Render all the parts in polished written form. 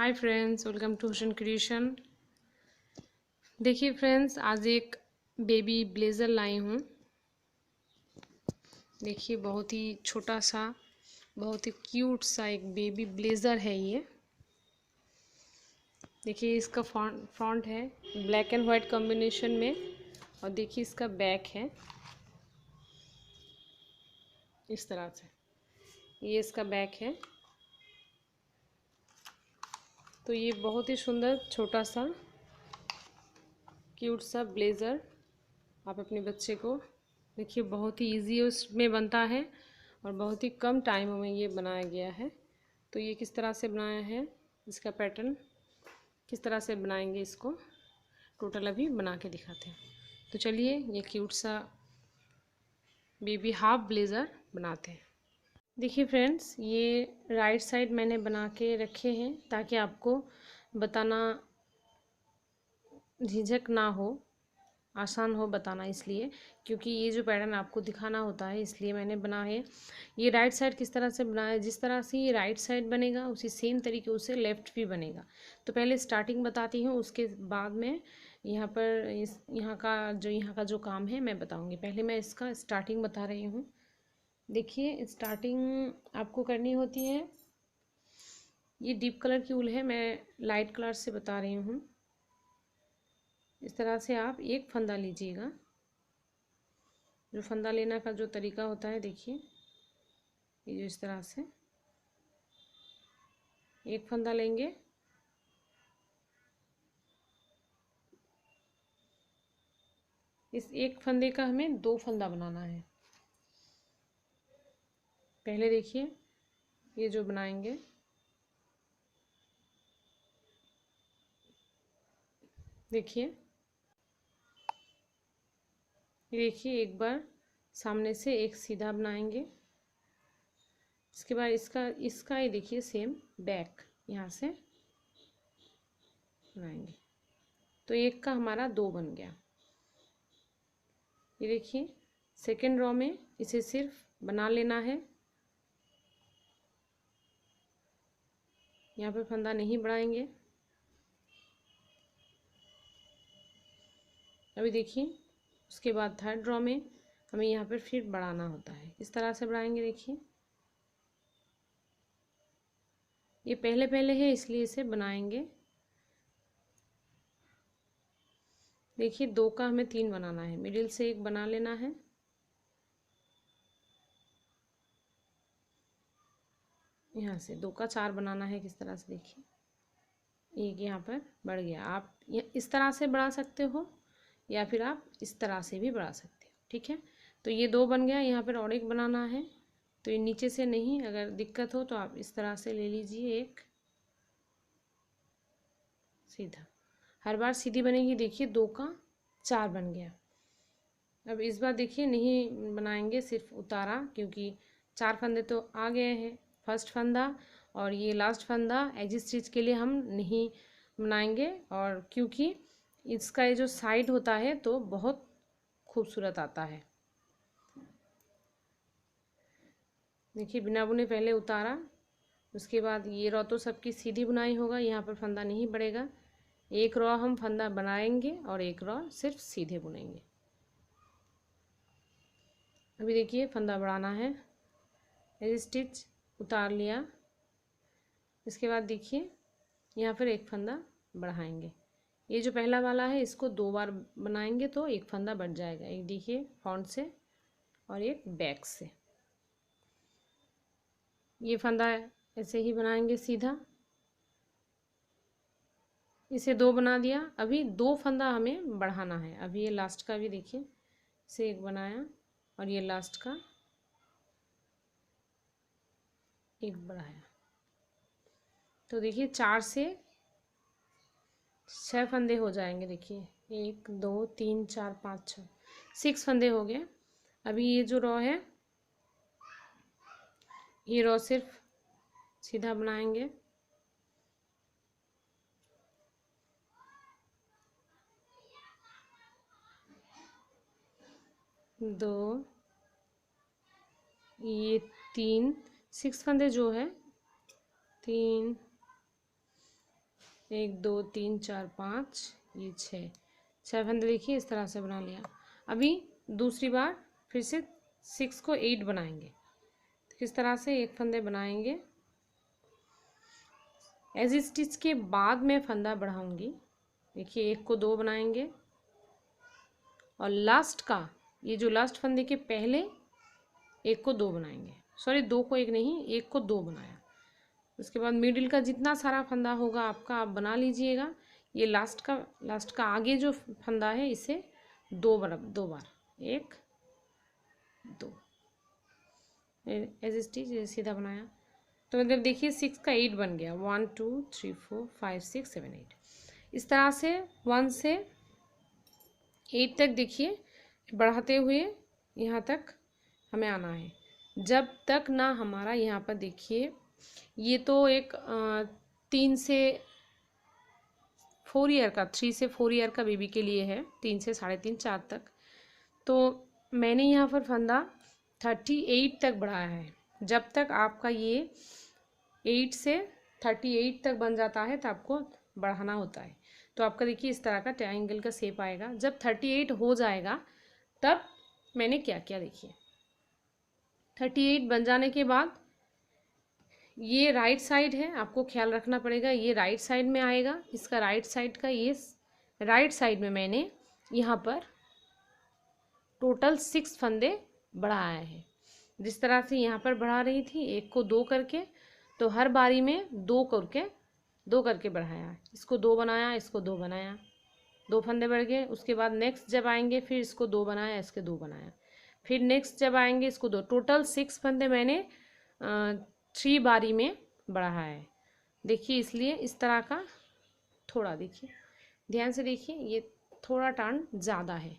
Hi friends, welcome to Hussain creation. देखिए friends, आज एक बेबी ब्लेज़र लाई हूँ। देखिए बहुत ही छोटा सा, बहुत ही क्यूट सा एक बेबी ब्लेज़र है ये। देखिए इसका फ्रंट है ब्लैक एंड वाइट कॉम्बिनेशन में, और देखिए इसका बैक है इस तरह से। ये इसका बैक है। तो ये बहुत ही सुंदर छोटा सा क्यूट सा ब्लेज़र आप अपने बच्चे को, देखिए बहुत ही इजी उसमें बनता है और बहुत ही कम टाइम में ये बनाया गया है। तो ये किस तरह से बनाया है, इसका पैटर्न किस तरह से बनाएंगे, इसको टोटल अभी बना के दिखाते हैं। तो चलिए ये क्यूट सा बेबी हाफ ब्लेज़र बनाते हैं। देखिए फ्रेंड्स, ये राइट साइड मैंने बना के रखे हैं ताकि आपको बताना झिझक ना हो, आसान हो बताना, इसलिए क्योंकि ये जो पैटर्न आपको दिखाना होता है इसलिए मैंने बना है। ये राइट साइड किस तरह से बनाया है, जिस तरह से ये राइट साइड बनेगा उसी सेम तरीके से लेफ़्ट भी बनेगा। तो पहले स्टार्टिंग बताती हूँ, उसके बाद में यहाँ पर यहाँ का जो काम है मैं बताऊँगी। पहले मैं इसका स्टार्टिंग बता रही हूँ। देखिए स्टार्टिंग आपको करनी होती है, ये डीप कलर की ऊल है, मैं लाइट कलर से बता रही हूँ। इस तरह से आप एक फंदा लीजिएगा। जो फंदा लेना का जो तरीका होता है, देखिए ये जो इस तरह से एक फंदा लेंगे, इस एक फंदे का हमें दो फंदा बनाना है। पहले देखिए ये जो बनाएंगे, देखिए ये देखिए एक बार सामने से एक सीधा बनाएंगे, इसके बाद इसका इसका ये देखिए सेम बैक यहाँ से बनाएंगे। तो एक का हमारा दो बन गया। ये देखिए सेकेंड रो में इसे सिर्फ बना लेना है, यहाँ पे फंदा नहीं बढ़ाएंगे। अभी देखिए उसके बाद थर्ड रो में हमें यहाँ पर फिर बढ़ाना होता है, इस तरह से बढ़ाएंगे। देखिए ये पहले पहले है इसलिए इसे बनाएंगे। देखिए दो का हमें तीन बनाना है, मिडिल से एक बना लेना है। यहाँ से दो का चार बनाना है, किस तरह से देखिए एक यहाँ पर बढ़ गया। आप इस तरह से बढ़ा सकते हो या फिर आप इस तरह से भी बढ़ा सकते हो, ठीक है। तो ये दो बन गया, यहाँ पर और एक बनाना है। तो ये नीचे से नहीं, अगर दिक्कत हो तो आप इस तरह से ले लीजिए एक सीधा, हर बार सीधी बनेगी। देखिए दो का चार बन गया। अब इस बार देखिए नहीं बनाएंगे, सिर्फ उतारा, क्योंकि चार फंदे तो आ गए हैं। फर्स्ट फंदा और ये लास्ट फंदा एज स्टिच के लिए हम नहीं बनाएंगे, और क्योंकि इसका ये जो साइड होता है तो बहुत खूबसूरत आता है। देखिए बिना बुने पहले उतारा, उसके बाद ये रो तो सबकी सीधी बुनाई होगा, यहाँ पर फंदा नहीं बढ़ेगा। एक रो हम फंदा बनाएंगे और एक रो सिर्फ सीधे बुनेंगे। अभी देखिए फंदा बढ़ाना है, एज स्टिच उतार लिया। इसके बाद देखिए यहाँ पर एक फंदा बढ़ाएंगे। ये जो पहला वाला है इसको दो बार बनाएंगे तो एक फंदा बढ़ जाएगा। एक देखिए फ्रंट से और एक बैक से। ये फंदा ऐसे ही बनाएंगे सीधा, इसे दो बना दिया। अभी दो फंदा हमें बढ़ाना है। अभी ये लास्ट का भी देखिए, इसे एक बनाया और ये लास्ट का एक बढ़ाया। तो देखिए चार से छः फंदे हो जाएंगे। देखिए एक दो तीन चार पाँच छः, सिक्स फंदे हो गए। अभी ये जो रो है, ये रो सिर्फ सीधा बनाएंगे। दो, ये तीन, सिक्स फंदे जो है, तीन 1 2 3 4 5, ये 6 फंदे देखिए इस तरह से बना लिया। अभी दूसरी बार फिर से 6 को 8 बनाएंगे। किस तरह से, एक फंदे बनाएंगे, एज स्टिच के बाद मैं फंदा बढ़ाऊंगी। देखिए 1 को 2 बनाएंगे और लास्ट का, ये जो लास्ट फंदे के पहले 1 को 2 बनाएंगे, सॉरी 2 को 1 नहीं, 1 को 2 बनाया। उसके बाद मिडिल का जितना सारा फंदा होगा आपका आप बना लीजिएगा। ये लास्ट का आगे जो फंदा है इसे 2 बार 1 2 एज स्टिच सीधा बनाया। तो मतलब देखिए 6 का 8 बन गया, 1 2 3 4 5 6 7 8। इस तरह से 1 से 8 तक देखिए बढ़ाते हुए यहाँ तक हमें आना है। जब तक ना हमारा यहाँ पर देखिए, ये तो एक 3 से 4 ईयर का, 3 से 4 ईयर का बेबी के लिए है, 3 से 3.5 4 तक। तो मैंने यहाँ पर फंदा 38 तक बढ़ाया है। जब तक आपका ये 8 से 38 तक बन जाता है तो आपको बढ़ाना होता है। तो आपका देखिए इस तरह का ट्रायंगल का शेप आएगा। जब 38 हो जाएगा तब मैंने क्या किया, देखिए 38 बन जाने के बाद ये राइट साइड है, आपको ख्याल रखना पड़ेगा, ये राइट साइड में आएगा। इसका राइट साइड का, ये राइट साइड में मैंने यहाँ पर टोटल 6 फंदे बढ़ाए हैं। जिस तरह से यहाँ पर बढ़ा रही थी 1 को 2 करके, तो हर बारी में 2 करके बढ़ाया। इसको 2 बनाया, इसको 2 बनाया, 2 फंदे बढ़ गए। उसके बाद नेक्स्ट जब आएंगे फिर इसको 2 बनाया, इसके 2 बनाया, फिर नेक्स्ट जब आएंगे इसको 2। टोटल 6 फंदे मैंने 3 बारी में बढ़ाया है। देखिए इसलिए इस तरह का, थोड़ा देखिए ध्यान से देखिए, ये थोड़ा टर्न ज़्यादा है,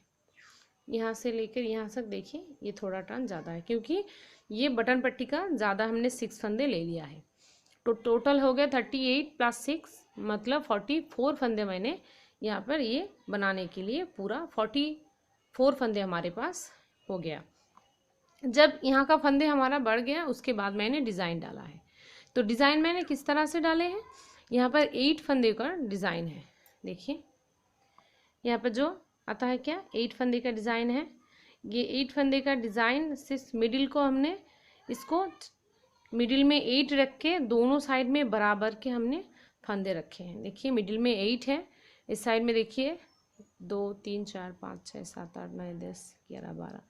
यहाँ से लेकर यहाँ तक देखिए ये थोड़ा टर्न ज़्यादा है, क्योंकि ये बटन पट्टी का ज़्यादा हमने 6 फंदे ले लिया है। तो टोटल हो गया 38 + 6 मतलब 44 फंदे मैंने यहाँ पर ये बनाने के लिए, पूरा 44 फंदे हमारे पास हो गया। जब यहाँ का फंदे हमारा बढ़ गया उसके बाद मैंने डिज़ाइन डाला है। तो डिज़ाइन मैंने किस तरह से डाले हैं, यहाँ पर 8 फंदे का डिज़ाइन है। देखिए यहाँ पर जो आता है क्या, 8 फंदे का डिज़ाइन है। ये 8 फंदे का डिज़ाइन सिर्फ मिडिल को हमने, इसको मिडिल में 8 रख के दोनों साइड में बराबर के हमने फंदे रखे हैं। देखिए मिडिल में 8 है, इस साइड में देखिए 2 3 4 5 6 7 8 9 10 11 12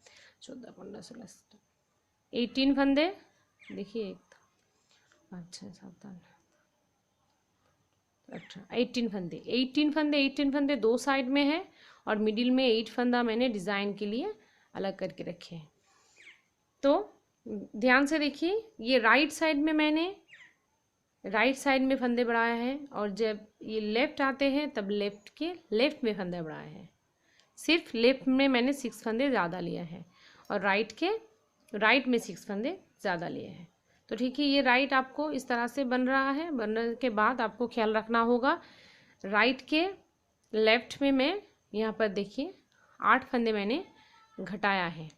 14 15 16 17 18 फंदे। देखिए 1 5 6 7 8 18 फंदे, 18 फंदे 2 साइड में है और मिडिल में 8 फंदा मैंने डिज़ाइन के लिए अलग करके रखे हैं। तो ध्यान से देखिए, ये राइट साइड में मैंने राइट साइड में फंदे बढ़ाए हैं, और जब ये लेफ़्ट आते हैं तब लेफ़्ट में फंदे बढ़ाए हैं। सिर्फ लेफ़्ट में मैंने 6 फंदे ज़्यादा लिए हैं और राइट में 6 फंदे ज़्यादा लिए हैं। तो ठीक है, ये राइट आपको इस तरह से बन रहा है। बनने के बाद आपको ख्याल रखना होगा, राइट के लेफ़्ट में मैं यहाँ पर देखिए 8 फंदे मैंने घटाया है।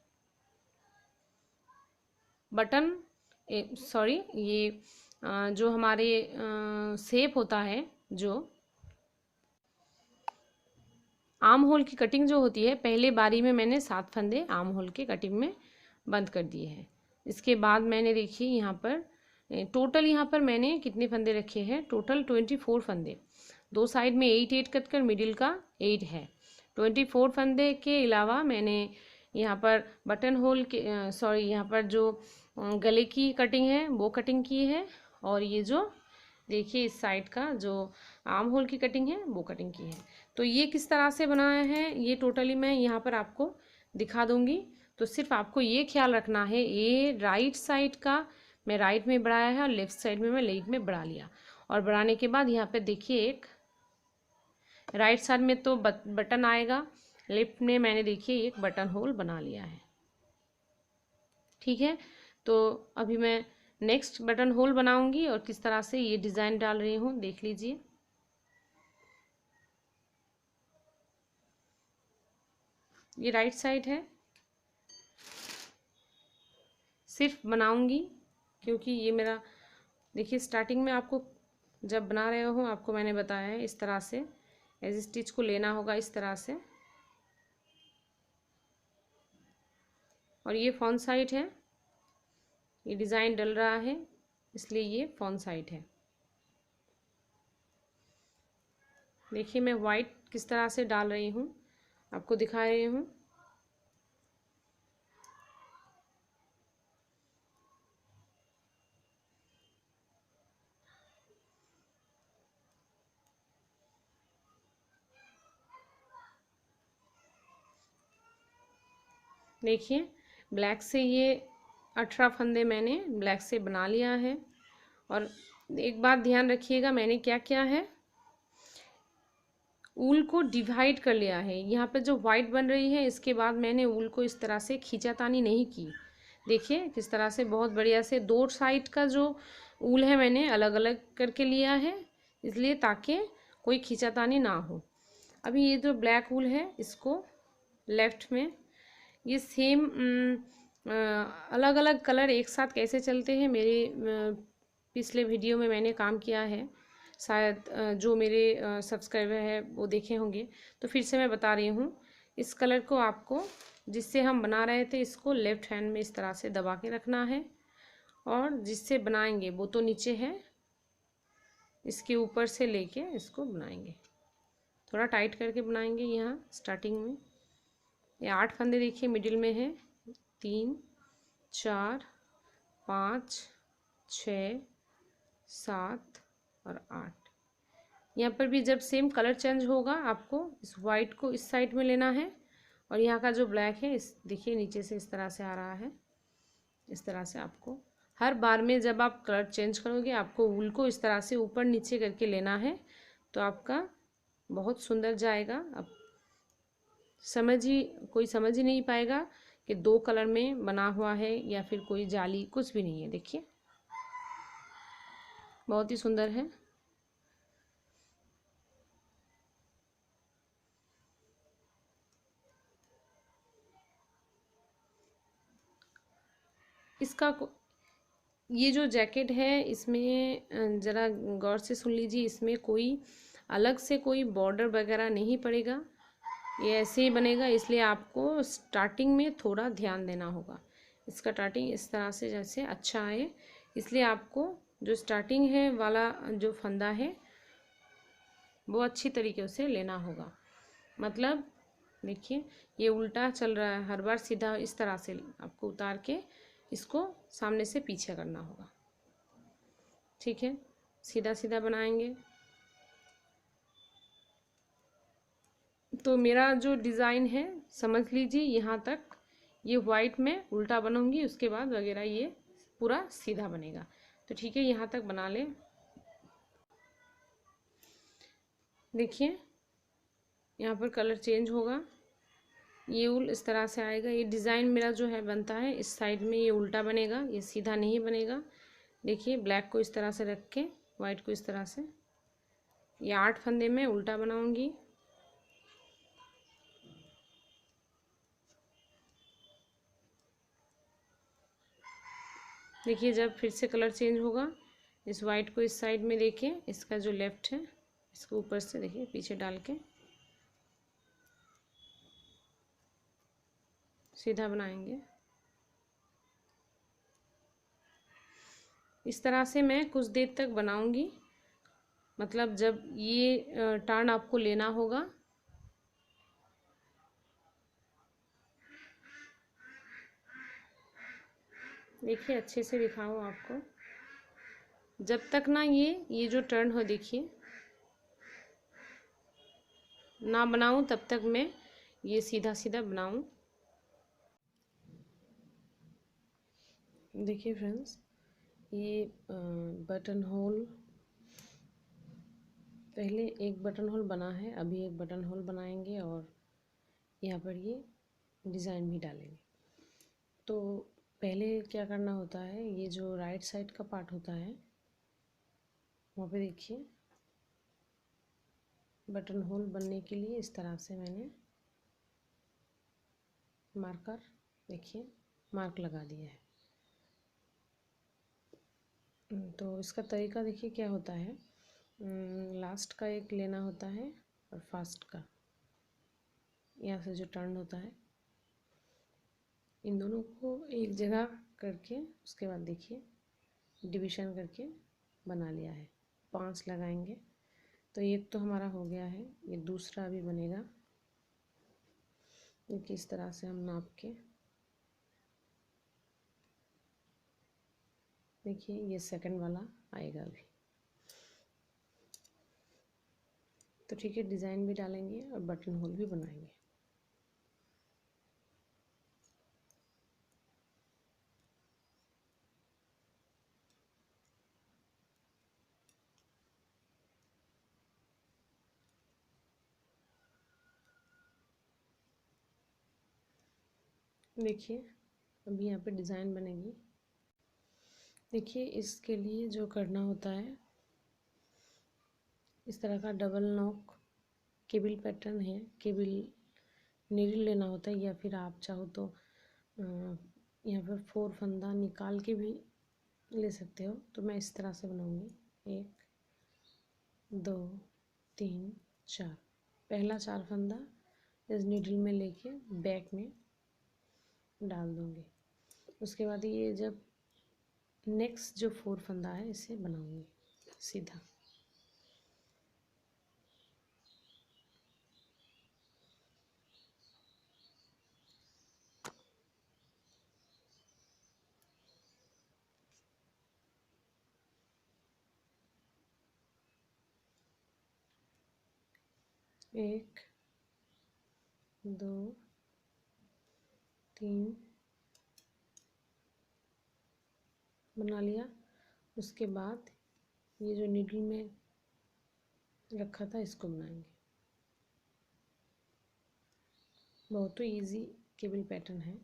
बटन सॉरी, ये जो हमारे शेप होता है, जो आर्म होल की कटिंग जो होती है, पहले बारी में मैंने 7 फंदे आर्म होल के कटिंग में बंद कर दिए हैं। इसके बाद मैंने देखिए यहाँ पर टोटल यहाँ पर मैंने कितने फंदे रखे हैं, टोटल 24 फंदे। 2 साइड में 8 कट कर मिडिल का 8 है। 24 फंदे के अलावा मैंने यहाँ पर बटन होल के यहाँ पर जो गले की कटिंग है वो कटिंग की है, और ये जो देखिए इस साइड का जो आर्म होल की कटिंग है वो कटिंग की है। तो ये किस तरह से बनाया है ये टोटली मैं यहाँ पर आपको दिखा दूँगी। तो सिर्फ आपको ये ख्याल रखना है, ये राइट साइड का मैं राइट में बढ़ाया है और लेफ्ट साइड में मैं लेफ्ट में बढ़ा लिया। और बढ़ाने के बाद यहाँ पे देखिए एक राइट साइड में तो बटन आएगा, लेफ्ट में मैंने देखिए एक बटन होल बना लिया है। ठीक है, तो अभी मैं नेक्स्ट बटन होल बनाऊंगी और किस तरह से ये डिज़ाइन डाल रही हूँ देख लीजिए। ये राइट साइड है, सिर्फ बनाऊंगी क्योंकि ये मेरा देखिए स्टार्टिंग में आपको जब बना रहे हो आपको मैंने बताया है इस तरह से एज स्टिच को लेना होगा इस तरह से। और ये फ्रंट साइड है, ये डिज़ाइन डल रहा है इसलिए ये फ्रंट साइड है। देखिए मैं वाइट किस तरह से डाल रही हूँ, आपको दिखा रही हूँ। देखिए ब्लैक से ये 18 फंदे मैंने ब्लैक से बना लिया है। और एक बात ध्यान रखिएगा, मैंने क्या किया है, ऊल को डिवाइड कर लिया है। यहाँ पे जो वाइट बन रही है इसके बाद मैंने ऊल को इस तरह से खींचातानी नहीं की। देखिए किस तरह से बहुत बढ़िया से दो साइड का जो ऊल है मैंने अलग अलग करके लिया है, इसलिए ताकि कोई खींचातानी ना हो। अभी ये जो ब्लैक ऊल है इसको लेफ्ट में ये सेम अलग अलग कलर एक साथ कैसे चलते हैं मेरे पिछले वीडियो में मैंने काम किया है, शायद जो मेरे सब्सक्राइबर है वो देखे होंगे। तो फिर से मैं बता रही हूँ, इस कलर को आपको जिससे हम बना रहे थे इसको लेफ्ट हैंड में इस तरह से दबा के रखना है, और जिससे बनाएंगे वो तो नीचे है, इसके ऊपर से लेके इसको बनाएंगे, थोड़ा टाइट करके बनाएंगे। यहाँ स्टार्टिंग में ये 8 फंदे देखिए मिडिल में है, 3 4 5 6 7 और 8। यहाँ पर भी जब सेम कलर चेंज होगा आपको इस वाइट को इस साइड में लेना है, और यहाँ का जो ब्लैक है इस देखिए नीचे से इस तरह से आ रहा है। इस तरह से आपको हर बार में जब आप कलर चेंज करोगे आपको वूल को इस तरह से ऊपर नीचे करके लेना है, तो आपका बहुत सुंदर जाएगा। अब कोई समझ ही नहीं पाएगा कि दो कलर में बना हुआ है या फिर कोई जाली, कुछ भी नहीं है। देखिए बहुत ही सुंदर है। ये जो जैकेट है इसमें ज़रा गौर से सुन लीजिए, इसमें कोई अलग से कोई बॉर्डर वगैरह नहीं पड़ेगा, ये ऐसे ही बनेगा। इसलिए आपको स्टार्टिंग में थोड़ा ध्यान देना होगा, इसका स्टार्टिंग इस तरह से जैसे अच्छा आए, इसलिए आपको जो स्टार्टिंग है वाला जो फंदा है वो अच्छी तरीके से लेना होगा। मतलब देखिए ये उल्टा चल रहा है, हर बार सीधा इस तरह से आपको उतार के इसको सामने से पीछे करना होगा। ठीक है, सीधा सीधा बनाएंगे। तो मेरा जो डिज़ाइन है समझ लीजिए यहाँ तक, ये वाइट में उल्टा बनाऊंगी, उसके बाद वगैरह ये पूरा सीधा बनेगा। तो ठीक है, यहाँ तक बना लें। देखिए यहाँ पर कलर चेंज होगा, ये उल इस तरह से आएगा। ये डिज़ाइन मेरा जो है बनता है इस साइड में ये उल्टा बनेगा, ये सीधा नहीं बनेगा। देखिए ब्लैक को इस तरह से रख के वाइट को इस तरह से, ये 8 फंदे में उल्टा बनाऊंगी। देखिए जब फिर से कलर चेंज होगा, इस वाइट को इस साइड में लेके इसका जो लेफ्ट है इसको ऊपर से देखिए पीछे डाल के सीधा बनाएंगे। इस तरह से मैं कुछ देर तक बनाऊंगी, मतलब जब ये टर्न आपको लेना होगा। देखिए अच्छे से दिखाऊं आपको, जब तक ना ये जो टर्न हो देखिए ना बनाऊं तब तक मैं ये सीधा सीधा बनाऊं। देखिए फ्रेंड्स, ये बटन होल, पहले एक बटन होल बना है, अभी एक बटन होल बनाएंगे और यहाँ पर ये डिज़ाइन भी डालेंगे। तो पहले क्या करना होता है, ये जो राइट साइड का पार्ट होता है वहाँ पे देखिए बटन होल बनने के लिए इस तरह से मैंने मार्कर देखिए मार्क लगा दिया है। तो इसका तरीका देखिए क्या होता है, लास्ट का एक लेना होता है और फास्ट का, यहाँ से जो टर्न होता है, इन दोनों को एक जगह करके उसके बाद देखिए डिवीज़न करके बना लिया है। 5 लगाएंगे तो एक तो हमारा हो गया है, ये दूसरा अभी बनेगा। देखिए इस तरह से हम नाप के, देखिए ये सेकंड वाला आएगा अभी। तो ठीक है, डिज़ाइन भी डालेंगे और बटन होल भी बनाएंगे। देखिए अभी यहाँ पे डिज़ाइन बनेगी। देखिए इसके लिए जो करना होता है, इस तरह का डबल नॉक केबल पैटर्न है, केबल नीडल लेना होता है, या फिर आप चाहो तो यहाँ पर 4 फंदा निकाल के भी ले सकते हो। तो मैं इस तरह से बनाऊंगी, 1 2 3 4। पहला 4 फंदा इस नीडल में लेके बैक में डाल दूंगी। उसके बाद ये जब नेक्स्ट जो 4 फंदा है इसे बनाऊंगी सीधा। एक 2 3 बना लिया। उसके बाद ये जो नीडल में रखा था इसको बनाएंगे। बहुत ही इजी केबल पैटर्न है।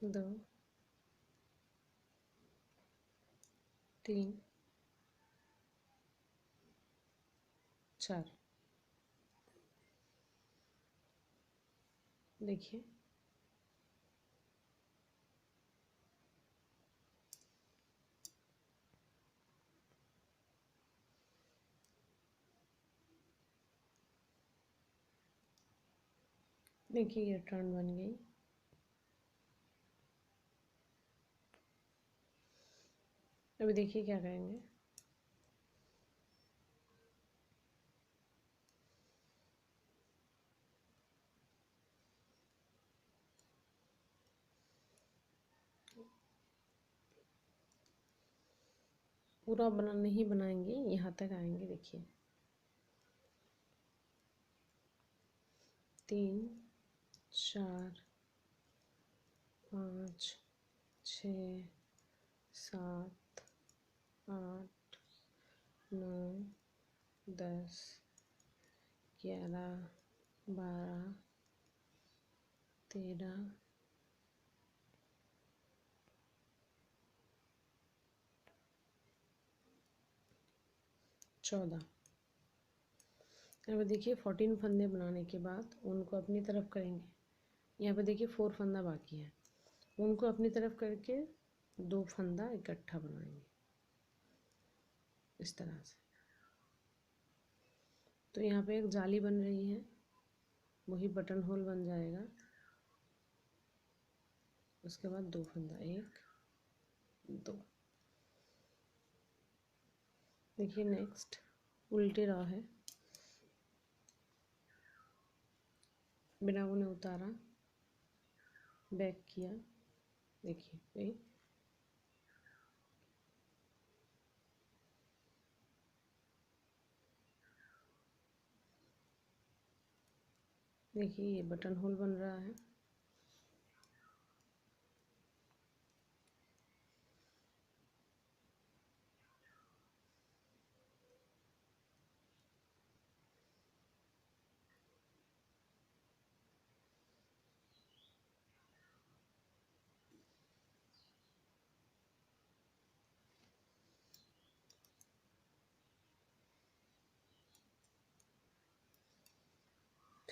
दो 3 4। देखिए देखिए ये टर्न बन गई। अभी देखिए क्या करेंगे, पूरा बना नहीं बनाएंगे, यहाँ तक आएंगे। देखिए 3 4 5 6 7 8 9 10 11 12 13 14। यहाँ पे देखिए 14 फंदे बनाने के बाद उनको अपनी तरफ करेंगे। यहाँ पे देखिए 4 फंदा बाकी है, उनको अपनी तरफ करके 2 फंदा इकट्ठा बनाएंगे इस तरह से। तो यहाँ पे एक जाली बन रही है, वही बटन होल बन जाएगा। उसके बाद 2 फंदा, 1 2। देखिए नेक्स्ट उल्टे रॉ है, बिना बुने उतारा, बैक किया। देखिए ये देखिए ये बटन होल बन रहा है।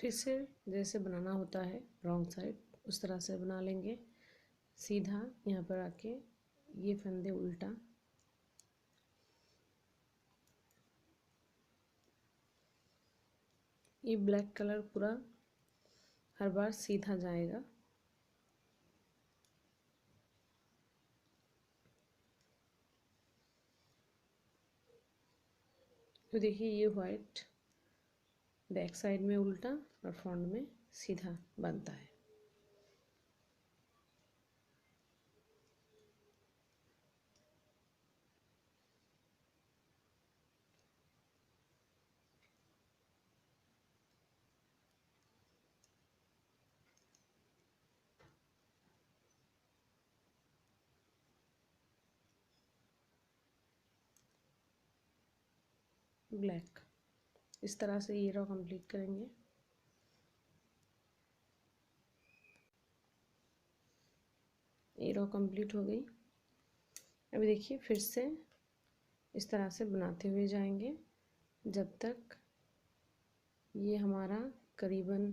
फिर से जैसे बनाना होता है रॉन्ग साइड उस तरह से बना लेंगे। सीधा यहाँ पर आके ये फंदे उल्टा, ये ब्लैक कलर पूरा हर बार सीधा जाएगा। तो देखिए ये वाइट बैक साइड में उल्टा और फ्रंट में सीधा बनता है। ब्लैक इस तरह से ये रो कंप्लीट करेंगे। ये रो कंप्लीट हो गई। अभी देखिए फिर से इस तरह से बनाते हुए जाएंगे जब तक ये हमारा करीबन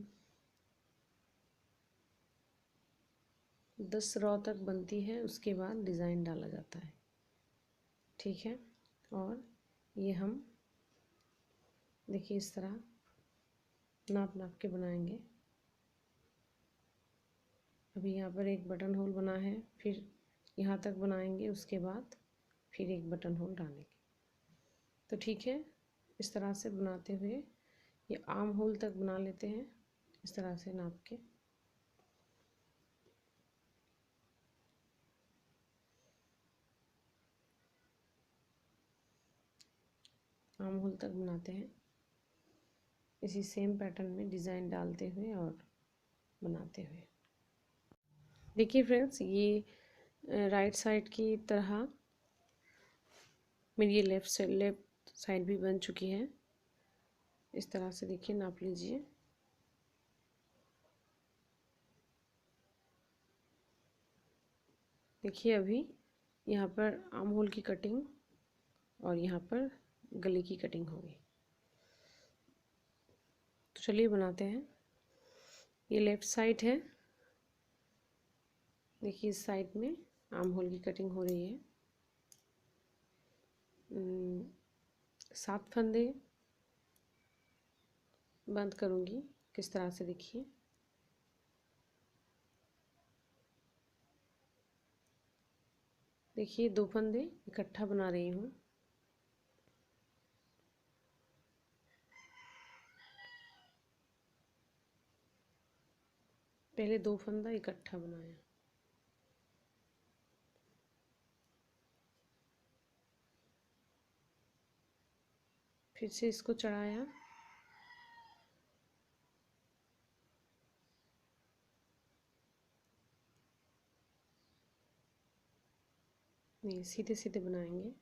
10 रो तक बनती है, उसके बाद डिज़ाइन डाला जाता है। ठीक है, और ये हम देखिए इस तरह नाप नाप के बनाएंगे। अभी यहाँ पर एक बटन होल बना है, फिर यहाँ तक बनाएंगे, उसके बाद फिर एक बटन होल डालेंगे। तो ठीक है, इस तरह से बनाते हुए ये आर्म होल तक बना लेते हैं, इस तरह से नाप के। आर्म होल तक बनाते हैं इसी सेम पैटर्न में डिज़ाइन डालते हुए और बनाते हुए। देखिए फ्रेंड्स, ये राइट साइड की तरह मेरी ये लेफ़्ट साइड भी बन चुकी है। इस तरह से देखिए, नाप लीजिए। देखिए अभी यहाँ पर आर्म होल की कटिंग और यहाँ पर गले की कटिंग होगी। तो चलिए बनाते हैं। ये लेफ़्ट साइड है, देखिए इस साइड में आर्म होल की कटिंग हो रही है। 7 फंदे बंद करूँगी किस तरह से, देखिए। देखिए 2 फंदे इकट्ठा बना रही हूँ। पहले 2 फंदा इकट्ठा बनाया, फिर से इसको चढ़ाया, नहीं सीधे सीधे बनाएंगे।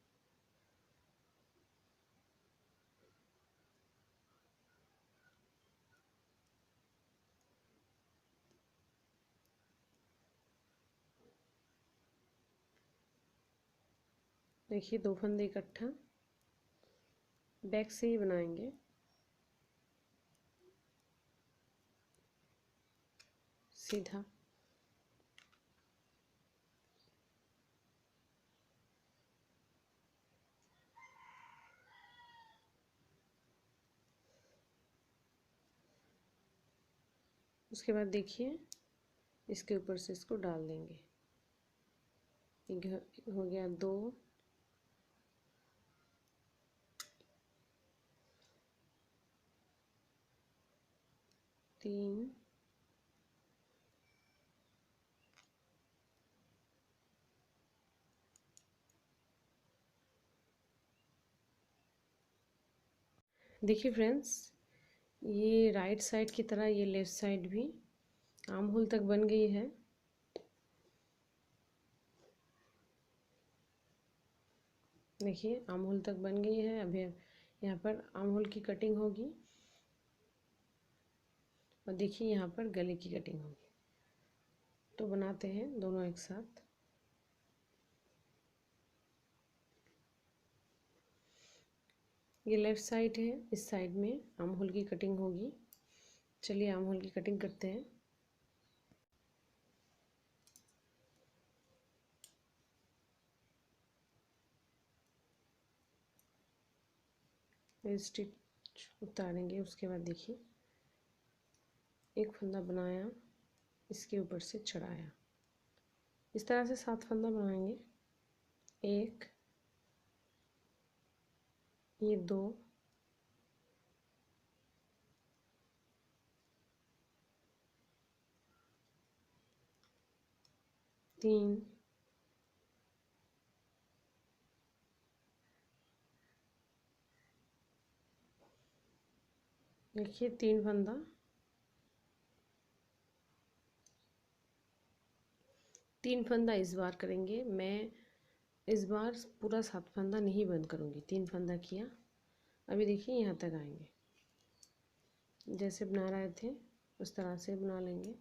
देखिए 2 फंदे इकट्ठा, बैक से ही बनाएंगे। सीधा उसके बाद देखिए इसके ऊपर से इसको डाल देंगे। ये हो गया 2, 3, 4। देखिए फ्रेंड्स, ये राइट साइड की तरह ये लेफ़्ट साइड भी आर्म होल तक बन गई है। देखिए आर्म होल तक बन गई है। अभी यहाँ पर आर्म होल की कटिंग होगी और देखिए यहाँ पर गले की कटिंग होगी। तो बनाते हैं दोनों एक साथ। ये लेफ़्ट साइड है, इस साइड में आर्म होल की कटिंग होगी। चलिए आर्म होल की कटिंग करते हैं। स्टिच उतारेंगे, उसके बाद देखिए एक फंदा बनाया, इसके ऊपर से चढ़ाया, इस तरह से 7 फंदा बनाएंगे। 1, ये 2, 3, देखिए 3 फंदा, 3 फंदा इस बार करेंगे। मैं इस बार पूरा 7 फंदा नहीं बंद करूँगी, 3 फंदा किया। अभी देखिए यहाँ तक आएंगे, जैसे बना रहे थे उस तरह से बना लेंगे।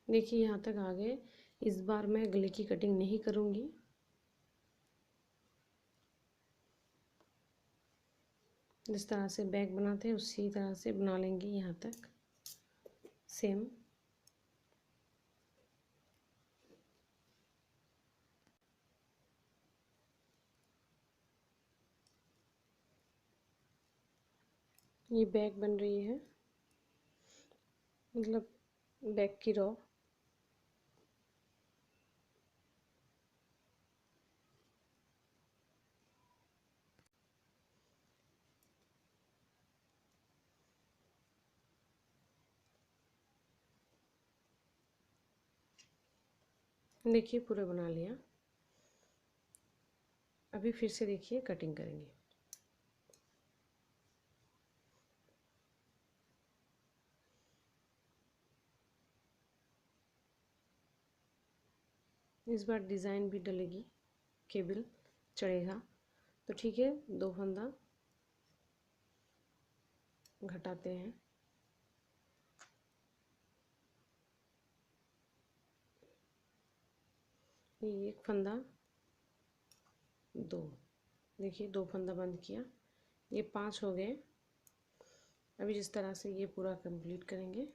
देखिए यहाँ तक आ गए। इस बार मैं गले की कटिंग नहीं करूँगी। जिस तरह से बैक बनाते हैं उसी तरह से बना लेंगे यहाँ तक सेम। ये बैक बन रही है, मतलब बैक की रॉ। देखिए पूरा बना लिया। अभी फिर से देखिए कटिंग करेंगे। इस बार डिज़ाइन भी डलेगी, केबल चढ़ेगा, तो ठीक है। 2 फंदा घटाते हैं। ये 1 फंदा, 2, देखिए 2 फंदा बंद किया, ये 5 हो गए। अभी जिस तरह से ये पूरा कंप्लीट करेंगे,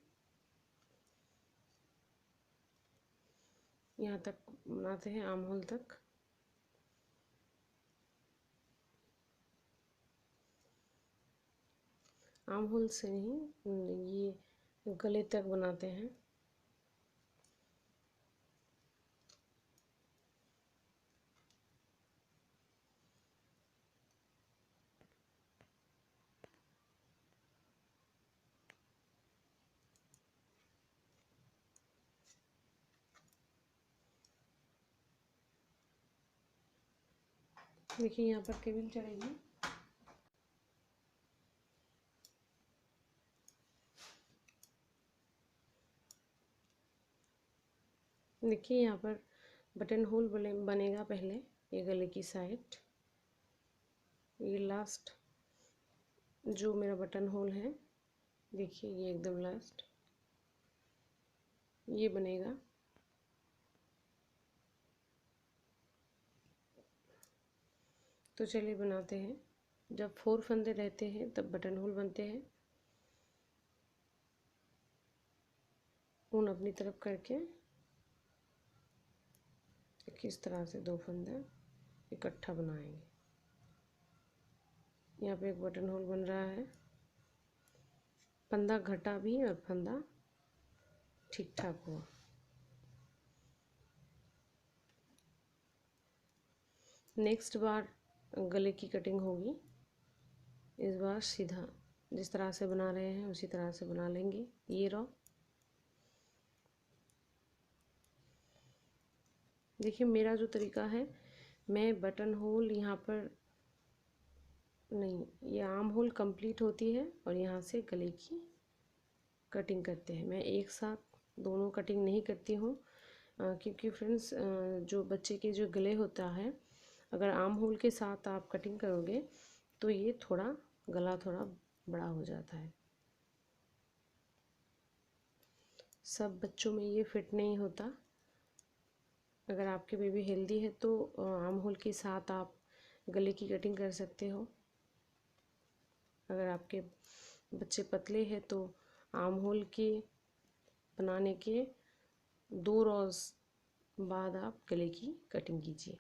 यहाँ तक बनाते हैं आर्म होल तक। आर्म होल से नहीं, ये गले तक बनाते हैं। देखिए यहाँ पर केबल चढ़ेगी। देखिए यहाँ पर बटन होल बनेगा पहले, ये गले की साइड। ये लास्ट जो मेरा बटन होल है, देखिए ये एकदम लास्ट ये बनेगा। तो चलिए बनाते हैं। जब 4 फंदे रहते हैं तब बटन होल बनते हैं। ऊन अपनी तरफ करके किस तरह से 2 फंदे इकट्ठा बनाएंगे। यहाँ पे एक बटन होल बन रहा है। फंदा घटा भी और फंदा ठीक ठाक हुआ। नेक्स्ट बार गले की कटिंग होगी। इस बार सीधा जिस तरह से बना रहे हैं उसी तरह से बना लेंगे। ये रहो, देखिए मेरा जो तरीका है, मैं बटन होल यहाँ पर नहीं, ये आर्म होल कंप्लीट होती है और यहाँ से गले की कटिंग करते हैं। मैं एक साथ दोनों कटिंग नहीं करती हूँ, क्योंकि फ्रेंड्स जो बच्चे के जो गले होता है, अगर आर्म होल के साथ आप कटिंग करोगे तो ये थोड़ा गला थोड़ा बड़ा हो जाता है। सब बच्चों में ये फिट नहीं होता। अगर आपके बेबी हेल्दी है तो आर्म होल के साथ आप गले की कटिंग कर सकते हो। अगर आपके बच्चे पतले हैं तो आर्म होल के बनाने के 2 रोज़ बाद आप गले की कटिंग कीजिए,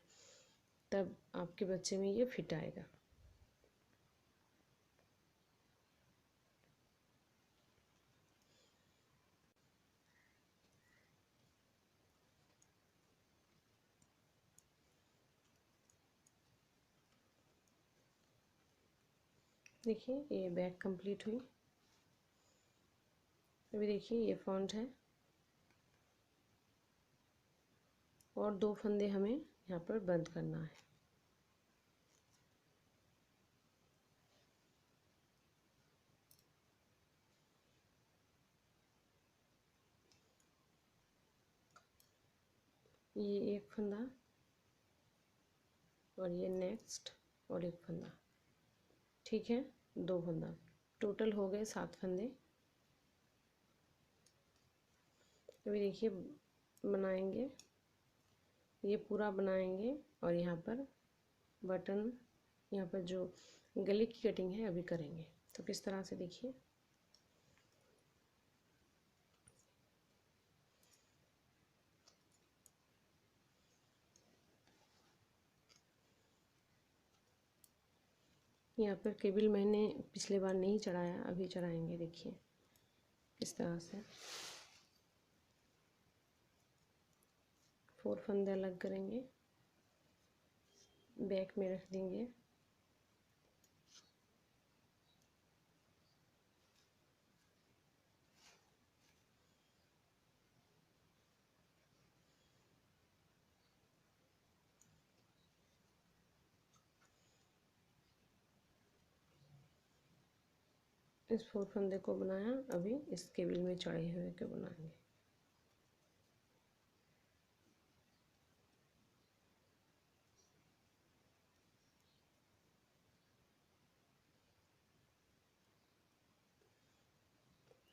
तब आपके बच्चे में ये फिट आएगा। देखिए ये बैक कंप्लीट हुई। अभी देखिए ये फ्रंट है और 2 फंदे हमें यहाँ पर बंद करना है। ये एक फंदा और ये नेक्स्ट और एक फंदा, ठीक है, 2 फंदा, टोटल हो गए 7 फंदे। अभी देखिए बनाएंगे, ये पूरा बनाएंगे और यहाँ पर बटन, यहाँ पर जो गले की कटिंग है अभी करेंगे। तो किस तरह से देखिए, यहाँ पर केबल मैंने पिछले बार नहीं चढ़ाया, अभी चढ़ाएंगे। देखिए किस तरह से 4 फंदे अलग करेंगे, बैक में रख देंगे। इस 4 फंदे को बनाया, अभी इस केबल में चढ़े हुए को बनाएंगे।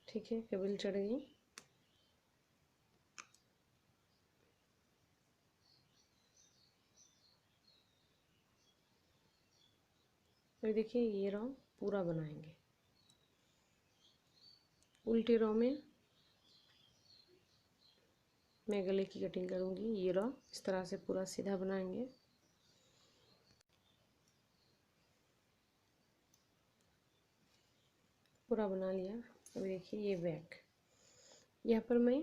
ठीक है, केबल चढ़ गई। अभी देखिए ये रो पूरा बनाएंगे। उल्टी रो में मैं गले की कटिंग करूँगी। ये रो इस तरह से पूरा सीधा बनाएंगे। पूरा बना लिया। अभी देखिए ये बैक, यहाँ पर मैं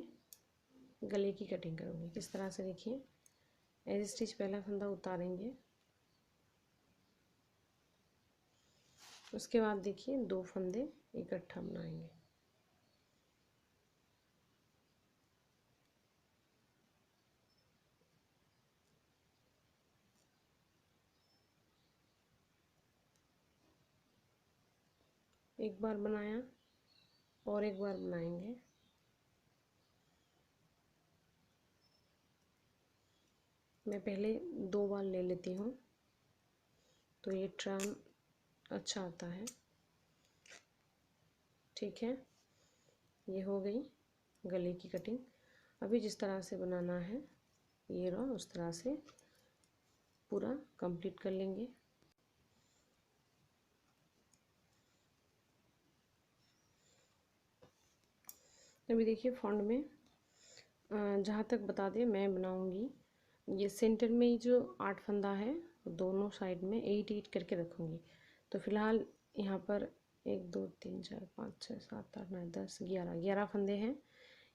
गले की कटिंग करूँगी। किस तरह से देखिए, एज स्टिच पहला फंदा उतारेंगे, उसके बाद देखिए 2 फंदे इकट्ठा बनाएंगे। एक बार बनाया और एक बार बनाएंगे। मैं पहले 2 बार ले लेती हूँ तो ये ट्राम अच्छा आता है। ठीक है, ये हो गई गले की कटिंग। अभी जिस तरह से बनाना है ये रहा, उस तरह से पूरा कंप्लीट कर लेंगे। अभी देखिए फ्रंट में जहाँ तक बता दें मैं बनाऊंगी, ये सेंटर में ही जो 8 फंदा है दोनों साइड में 8 करके रखूँगी। तो फिलहाल यहाँ पर 1 2 3 4 5 6 7 8 9 10 11 फंदे हैं।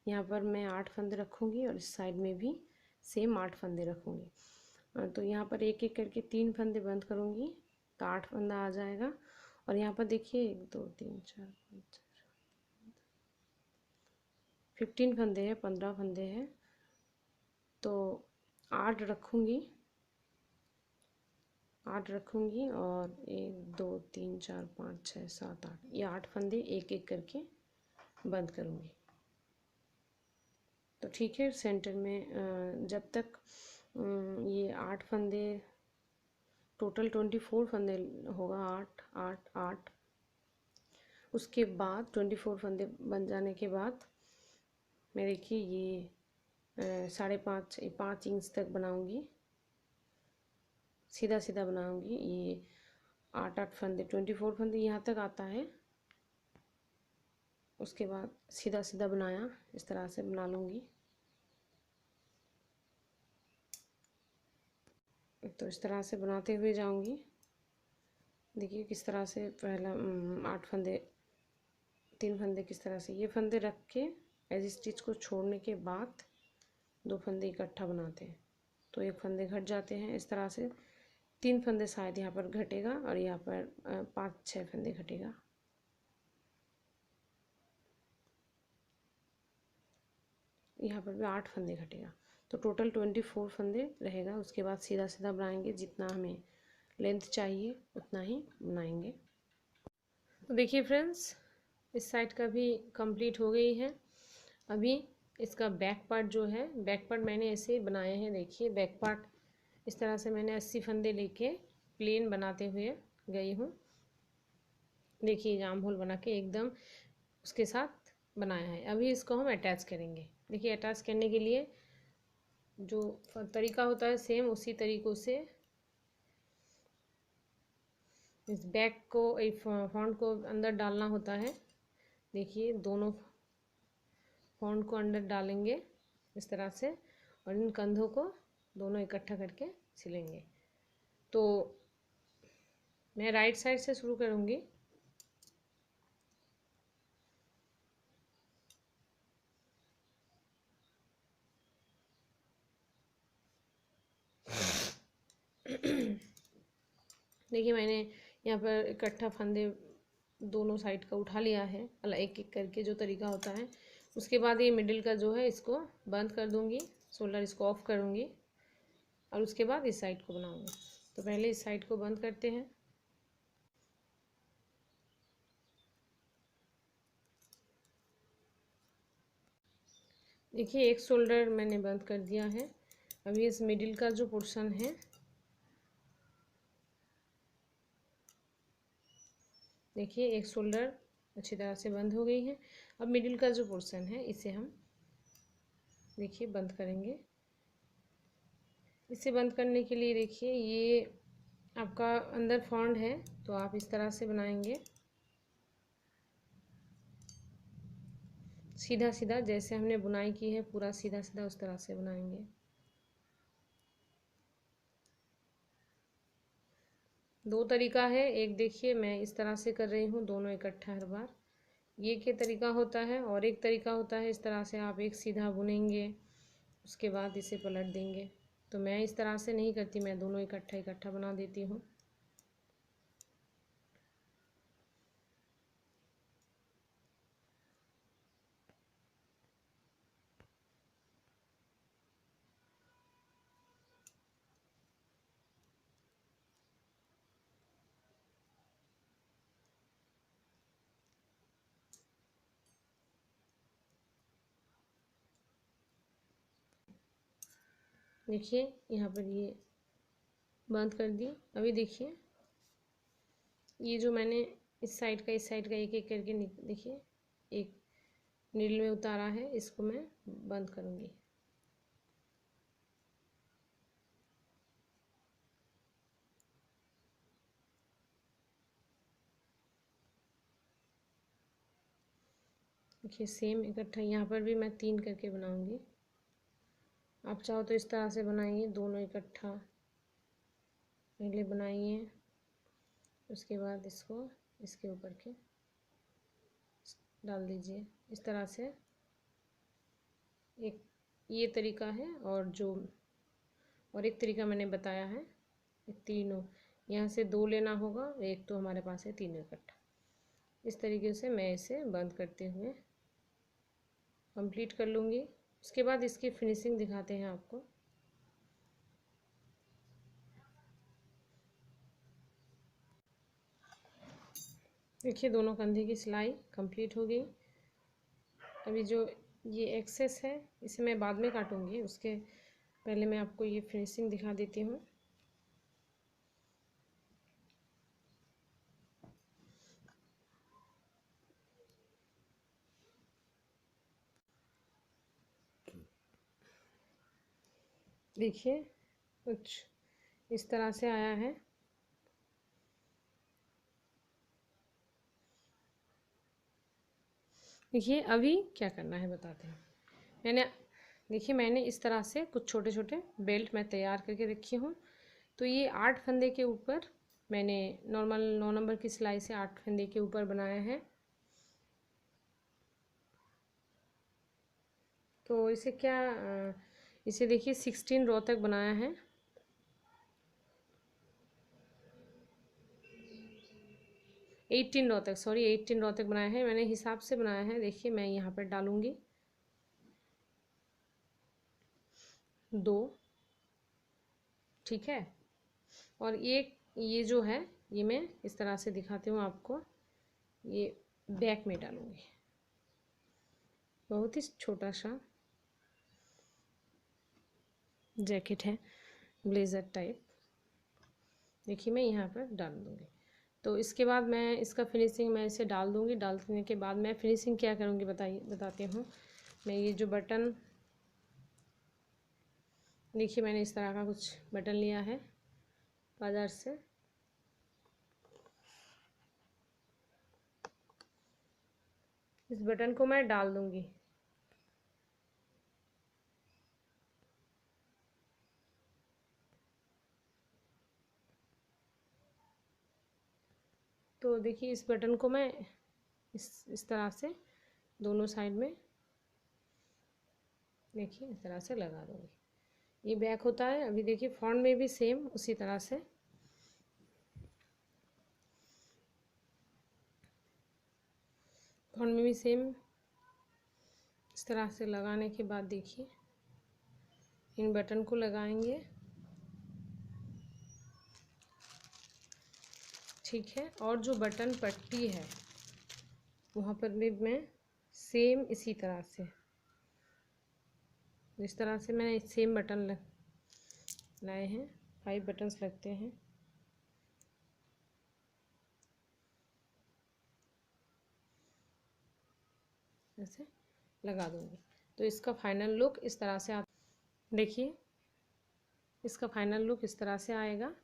यहाँ पर मैं 8 फंदे रखूँगी और इस साइड में भी सेम 8 फंदे रखूँगी। तो यहाँ पर एक एक करके 3 फंदे बंद करूँगी तो 8 फंदा आ जाएगा। और यहाँ पर देखिए 1 2 3 4 5 15 फंदे हैं, 15 फंदे हैं, तो 8 रखूँगी, 8 रखूँगी और 1 2 3 4 5 6 7 8 ये 8 फंदे एक एक करके बंद करूँगी। ठीक है। सेंटर में जब तक ये 8 फंदे, टोटल 24 फंदे होगा, 8 8 8। उसके बाद 24 फंदे बन जाने के बाद मैं देखिए ये 5.5 इंच तक बनाऊंगी, सीधा सीधा बनाऊंगी। ये 8 फंदे, 24 फंदे यहाँ तक आता है। उसके बाद सीधा सीधा बनाया, इस तरह से बना लूँगी। तो इस तरह से बनाते हुए जाऊंगी। देखिए किस तरह से पहला 8 फंदे, 3 फंदे किस तरह से, ये फंदे रख के एज स्टिच को छोड़ने के बाद 2 फंदे इकट्ठा बनाते हैं तो 1 फंदे घट जाते हैं। इस तरह से 3 फंदे शायद यहाँ पर घटेगा और यहाँ पर 5-6 फंदे घटेगा। यहाँ पर भी 8 फंदे घटेगा, तो टोटल 24 फंदे रहेगा। उसके बाद सीधा सीधा बनाएंगे, जितना हमें लेंथ चाहिए उतना ही बनाएंगे। तो देखिए फ्रेंड्स, इस साइड का भी कंप्लीट हो गई है। अभी इसका बैक पार्ट जो है, बैक पार्ट मैंने ऐसे बनाए हैं। देखिए बैक पार्ट इस तरह से मैंने 80 फंदे लेके प्लेन बनाते हुए गई हूँ। देखिए जाम होल बना के एकदम उसके साथ बनाया है। अभी इसको हम अटैच करेंगे। देखिए अटैच करने के लिए जो तरीका होता है सेम उसी तरीक़ों से इस बैक को, एक फॉन्ट को अंदर डालना होता है। देखिए दोनों फॉन्ट को अंदर डालेंगे इस तरह से, और इन कंधों को दोनों इकट्ठा करके सिलेंगे। तो मैं राइट साइड से शुरू करूँगी। देखिए मैंने यहाँ पर इकट्ठा फंदे दोनों साइड का उठा लिया है, मतलब एक एक करके जो तरीका होता है। उसके बाद ये मिडिल का जो है इसको बंद कर दूँगी, शोल्डर इसको ऑफ करूँगी और उसके बाद इस साइड को बनाऊँगी। तो पहले इस साइड को बंद करते हैं। देखिए एक शोल्डर मैंने बंद कर दिया है। अभी इस मिडिल का जो पोर्शन है, देखिए एक शोल्डर अच्छी तरह से बंद हो गई है। अब मिडिल का जो पोर्शन है इसे हम देखिए बंद करेंगे। इसे बंद करने के लिए देखिए ये आपका अंदर फॉन्ट है तो आप इस तरह से बनाएंगे, सीधा सीधा जैसे हमने बुनाई की है पूरा सीधा सीधा उस तरह से बनाएंगे। दो तरीका है, एक देखिए मैं इस तरह से कर रही हूँ दोनों इकट्ठा हर बार, ये क्या तरीका होता है। और एक तरीका होता है इस तरह से आप एक सीधा बुनेंगे उसके बाद इसे पलट देंगे। तो मैं इस तरह से नहीं करती, मैं दोनों इकट्ठा इकट्ठा बना देती हूँ। देखिए यहाँ पर ये बंद कर दी। अभी देखिए ये जो मैंने इस साइड का एक एक करके देखिए एक नीडल में उतारा है, इसको मैं बंद करूँगी। देखिए सेम इकट्ठा यहाँ पर भी मैं 3 करके बनाऊँगी। आप चाहो तो इस तरह से बनाइए, दोनों इकट्ठा पहले बनाइए, उसके बाद इसको इसके ऊपर के डाल दीजिए इस तरह से। एक ये तरीका है और एक तरीका मैंने बताया है। तीनों यहाँ से 2 लेना होगा, एक तो हमारे पास है 3 इकट्ठा। इस तरीके से मैं इसे बंद करते हुए कंप्लीट कर लूँगी। उसके बाद इसकी फिनिशिंग दिखाते हैं आपको। देखिए दोनों कंधे की सिलाई कंप्लीट हो गई। अभी जो ये एक्सेस है, इसे मैं बाद में काटूंगी, उसके पहले मैं आपको ये फिनिशिंग दिखा देती हूँ। देखिए कुछ इस तरह से आया है। देखिए अभी क्या करना है बताते हैं। मैंने इस तरह से कुछ छोटे छोटे बेल्ट मैं तैयार करके रखी हूँ। तो ये 8 फंदे के ऊपर मैंने नॉर्मल 9 नंबर की सिलाई से 8 फंदे के ऊपर बनाया है। तो इसे देखिए 16 रो तक बनाया है। 18 रो तक, सॉरी 18 रो तक बनाया है, मैंने हिसाब से बनाया है। देखिए मैं यहाँ पर डालूंगी 2, ठीक है। और ये जो है ये मैं इस तरह से दिखाती हूँ आपको, ये बैक में डालूंगी, बहुत ही छोटा सा जैकेट है, ब्लेज़र टाइप। देखिए मैं यहाँ पर डाल दूँगी। तो इसके बाद मैं इसका फिनिशिंग मैं इसे डाल दूँगी। डालने के बाद मैं फिनिशिंग क्या करूँगी बताती हूँ। मैं ये जो बटन, देखिए मैंने इस तरह का कुछ बटन लिया है बाज़ार से। इस बटन को मैं डाल दूँगी। तो देखिए इस बटन को मैं इस तरह से दोनों साइड में, देखिए इस तरह से लगा दूँगी। ये बैक होता है। अभी देखिए फ्रंट में भी सेम उसी तरह से, फ्रंट में भी सेम इस तरह से लगाने के बाद देखिए इन बटन को लगाएंगे, ठीक है। और जो बटन पट्टी है वहाँ पर भी मैं सेम इसी तरह से, जिस तरह से मैंने सेम बटन लाए हैं, 5 बटन्स लगते हैं, ऐसे लगा दूंगी। तो इसका फाइनल लुक इस तरह से देखिए इसका फाइनल लुक इस तरह से आएगा।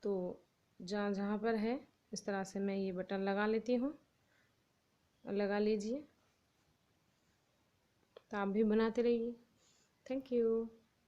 तो जहाँ जहाँ पर है इस तरह से मैं ये बटन लगा लेती हूँ, लगा लीजिए। तो आप भी बनाते रहिए। Thank you.